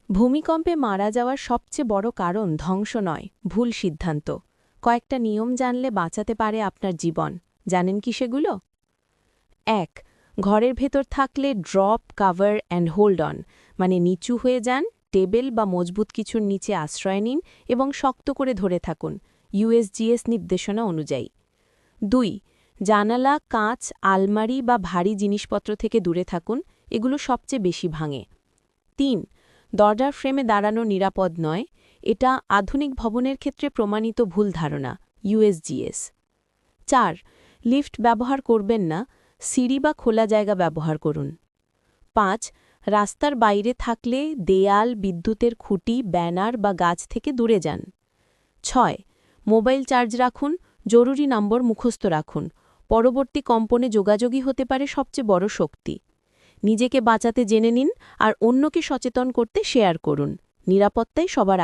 ভূমিকম্পে মারা যাওয়ার সবচেয়ে বড় কারণ ধ্বংস নয়, ভুল সিদ্ধান্ত। কয়েকটা নিয়ম জানলে বাঁচাতে পারে আপনার জীবন। জানেন কি সেগুলো? ১. ঘরের ভেতর থাকলে drop, cover and hold on, মানে নিচু হয়ে যান, টেবিল বা মজবুত কিছুর নিচে আশ্রয় নিন এবং শক্ত করে ধরে থাকুন, ইউএসজিএস নির্দেশনা অনুযায়ী। ২. জানালা, কাঁচ, আলমারি বা ভারী জিনিসপত্র থেকে দূরে থাকুন, এগুলো সবচেয়ে বেশি ভাঙে। ৩. দরজার ফ্রেমে দাঁড়ানো নিরাপদ নয়, এটা আধুনিক ভবনের ক্ষেত্রে প্রমাণিত ভুল ধারণা, ইউএসজিএস। ৪. লিফট ব্যবহার করবেন না, সিঁড়ি বা খোলা জায়গা ব্যবহার করুন। ৫. রাস্তার বাইরে থাকলে দেয়াল, বিদ্যুতের খুঁটি, ব্যানার বা গাছ থেকে দূরে যান। ৬. মোবাইল চার্জ রাখুন, জরুরি নম্বর মুখস্থ রাখুন, পরবর্তী কম্পনে যোগাযোগই হতে পারে সবচেয়ে বড় শক্তি। নিজেকে বাঁচাতে জেনে নিন আর অন্যকে সচেতন করতে শেয়ার করুন। নিরাপত্তাই সবার